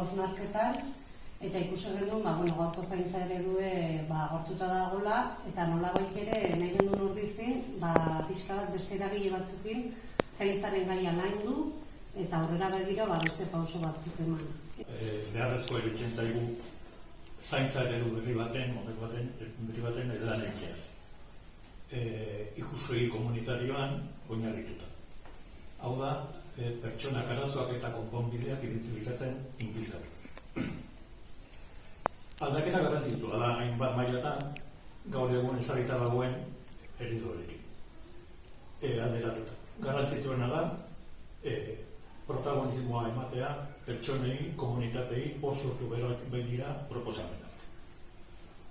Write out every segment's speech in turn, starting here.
hausnarketan, eta ikusi genuen, gaurko zaintza eredue agortuta dagoela, eta nolabait ere nahi genuen urdizin, pixka bat beste eragile batzukin zaintzaren gaia laindu, eta aurrera begira beste pauso batzuk eman. Beharrezko egiten zaigu zaintza eredu berri baten edan egitea. Ikuspegi komunitarioan oinarrituta. Hau da, pertsonak arazoak eta konponbideak identifikatzen inplikatu. Aldaketa garrantzitsua da hainbat mailatan gaur egun ezagita dagoen ereduarekin. Alderatuta. Garrantzitsuena da protagonismoa ematea pertsonei, komunitatei sortu behar dira proposamenak.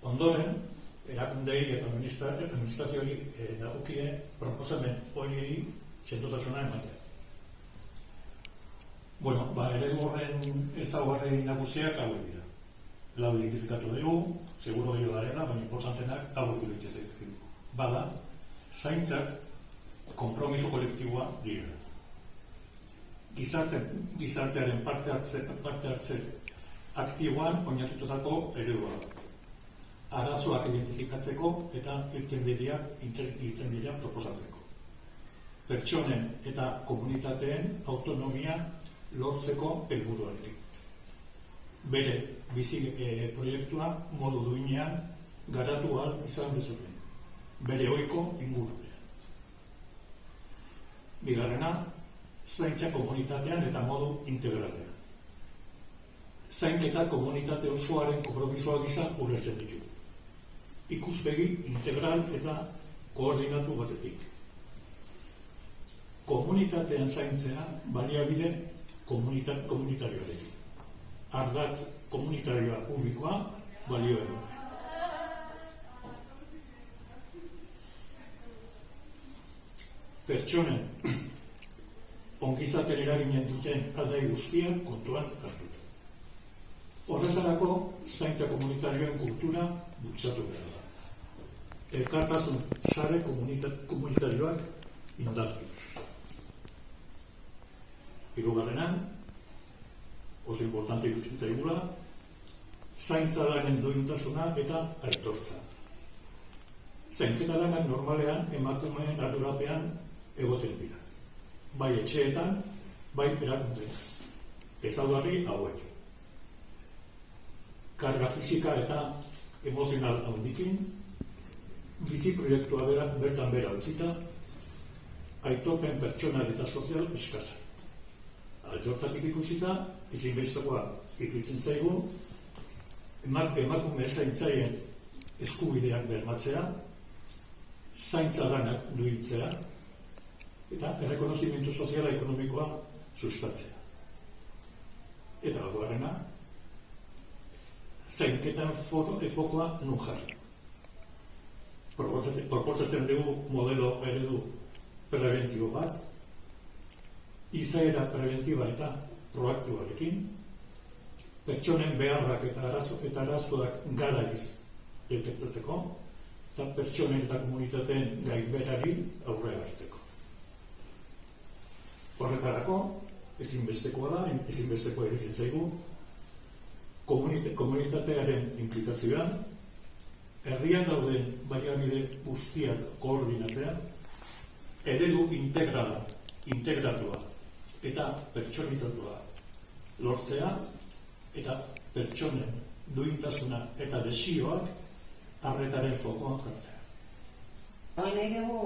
Ondoren, erakundei eta administrazioei dagokie proposamen horiei sendotasuna ematea. Eredu horren ezaugarri nagusiak hauek dira. Lau identifikatu dugu, seguro gehiago garela, baina importantenak hauek dira zaizkigu. Bada, zaintzak konpromiso kolektiboa dira. Gizartearen parte hartze aktiboan oinarritutako eredua. Arazoak identifikatzeko eta irtenbidea proposatzeko. Pertsonen eta komunitateen autonomia lortzeko helburuarekin. Bere bizi proiektua modu duinean garatu ahal izan dezaten, bere ohiko ingurunean. Bigarrena, zaintza komunitatean eta modu integralean. Zainketa komunitate osoaren konpromisoa gisa ulertzen ditu. Ikuspegi integral eta koordinatu batetik. Komunitatean zaintzea baliabide komunitarioarekin. Ardatz komunitarioa publikoa balio edo. Pertsonen ongizaten eraginen duten aldai guztiak kontuan hartuta. Horretarako zaintza komunitarioen kultura bultzatu behar da. Elkartasun sare komunitarioak indartuz. Hirugarrenan, oso importante ikusten zaigula, zaintza lanen dointasuna eta aitortza. Zainketa lanak normalean emakumeen ardurapean egoten dira. Bai etxeetan, bai erakundean. Ezaugarri hauek. Karga fisika eta emozional handikin, bizi proiektua bertan bera utzita, aitorpen pertsonal eta sozial eskasa. Alde ikusita, ezinbestekoa iruditzen zaigu, emakume zaintzaien eskubideak bermatzea, zaintza lanak duintzea, eta errekonozimendu soziala ekonomikoa sustatzea. Eta laugarrena, zainketan fokoa nun jarri. Proposatzen dugu modelo eredu preventibo bat, izaera preventiba eta proaktiboarekin, pertsonen beharrak eta arazoak garaiz detektatzeko, eta pertsonen eta komunitateen gainberari aurre hartzeko. Horretarako, ezinbestekoa egiten zaigu, komunitatearen implikazioan, herrian dauden baliabide guztiak koordinatzea, eredu integratua eta pertsonizatua lortzea, eta pertsonen duintasuna eta desioak arretaren fokoan jartzea. Nahi dugu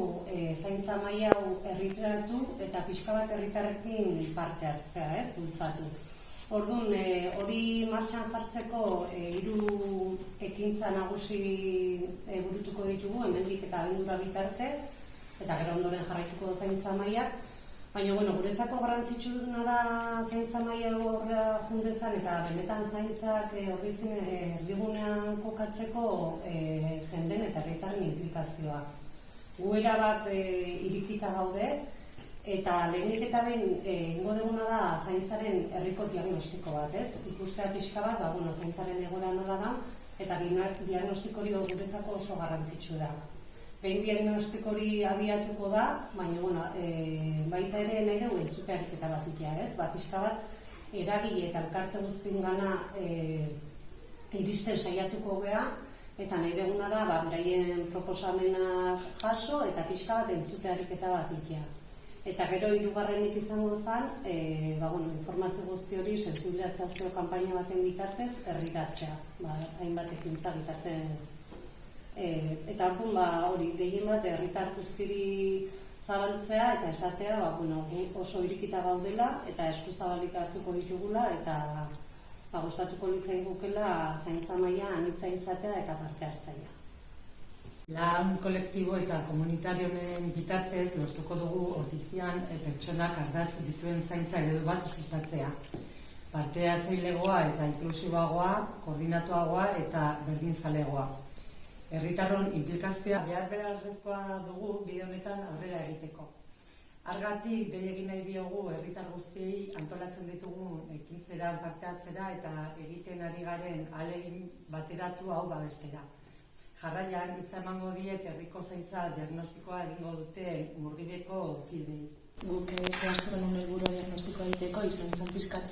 zaintza maila hau herritaratu eta pixka bat herritarrekin parte hartzea, bultzatu. Orduan, hori martxan jartzeko 3 ekintza nagusi burutuko ditugu, hemendik eta abendura bitarte, eta gero ondoren jarraituko zaintza mailak. Baina, guretzako garrantzitsuna da zaintza maila horra jundezan, eta benetan zaintzak erdigunean kokatzeko jenden eta herritarren implikazioa. Gu erabat irikita gaude, eta lehenik eta behin ingo duguna da zaintzaren herriko diagnostiko bat, ikustea pixka bat, zaintzaren egoera nola da, eta diagnostiko hori guretzako oso garrantzitsu da. Behin diagnostiko hori abiatuko da, baina baita ere nahi dugu entzute ariketa bat ikia, pixka bat eragile eta elkarte guztiengana iristen saiatuko gea, eta nahi duguna da, beraien proposamenak jaso eta pixka bat entzute ariketa bat ikia. Eta gero hirugarrenik izango zen, informazio guzti hori sensibilizazio kanpaina baten bitartez herriratzea, hainbat ekintza bitarte. Eta orduan hori gehien bat herritar guztiri zabaltzea eta esatea oso irikita gaudela eta eskuzabalik hartuko ditugula eta gustatuko litzaigukela zaintza maila anitza izatea eta parte hartzailea. Lan kolektibo eta komunitarioen bitartez lortuko dugu ordizian pertsonak ardatz dituen zaintza eredu bat sustatzea. Parte hartzailegoa eta inklusiboagoa, koordinatuagoa eta berdinzalegoa. Herritarron inplikazioa behar beharrezkoa dugu bide honetan aurrera egiteko. Argatik dei egin nahi diogu herritar guztiei antolatzen ditugun ekintzeran parte hartzera eta egiten ari garen ahalegin bateratu hau babestera. Jarraian, hitza emango diet herriko zaintza diagnostikoa egingo duten Murgibeko kideei. Guk zehaztu genuen helburua diagnostikoa egiteko izan zen pixkat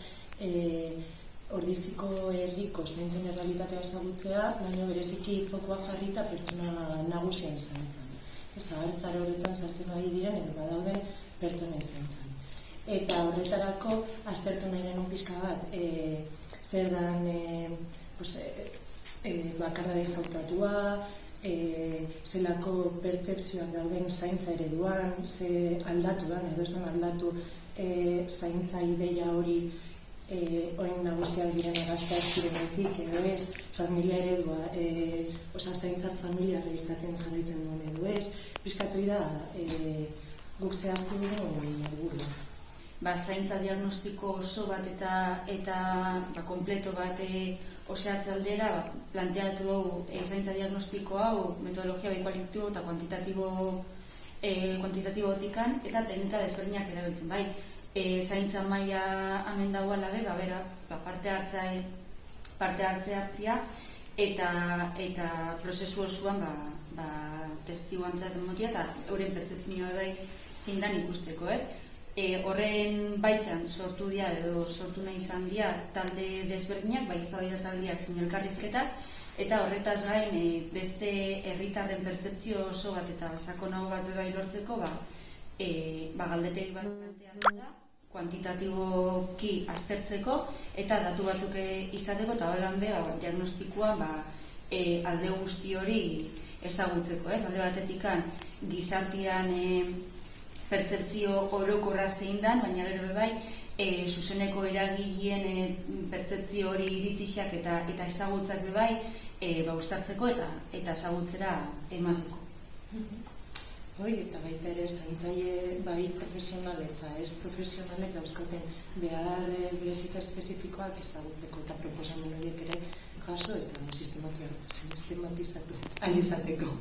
Ordiziko herriko zaintzen errealitatea ezagutzea, baina bereziki fokua jarrita pertsona nagusian zaintzan. Hartzar horretan sartzen ari diren edo badauden pertsonen zaintzan. Eta horretarako aztertu nahi genuen pixka bat, zer dan bakardade zautatua, zelako pertzepzioak dauden zaintza ereduan, ze aldatu dan edo ez den aldatu zaintza ideia hori oin nagusiak diren agazteak zirenetik, edo ez, familia eredua, zaintzak familiarra izaten jarraitzen duen edo ez, pixkatu da guk zehaztu dugu helburua. Zaintza diagnostiko oso bat eta kompleto bat oseatze aldera planteatu dugu zaintza diagnostiko hau metodologia bai kualitatibo eta kuantitatibotikan eta teknika desberdinak erabiltzen bai. Zaintza maila hemen dagoa labe, parte hartzea eta prozesu osoan testiguantzaten motia eta euren pertzepzioa bai zein dan ikusteko, ez? Horren baitzan sortu dira edo sortu nahi izan dira talde desberdinak, bai eztabaida taldeak zein elkarrizketak, eta horretaz gain beste herritarren pertzepzio oso bat eta sakonago bat bai lortzeko galdetegi bat planteatzen da, kuantitatiboki aztertzeko eta datu batzuk izateko eta holan diagnostikoa alde guzti hori ezagutzeko, ez? Alde batetikan gizartean pertzepzio orokorra zein dan, baina gero bai zuzeneko eragileen pertzepzio hori iritzixak eta ezagutzak bai uztartzeko eta ezagutzera emateko. Eta baita ere zaintzaile bai profesional eta ez profesionalek dauzkaten behar berezita espezifikoak ezagutzeko eta proposamen horiek ere jaso eta sistematizatu ahal izateko.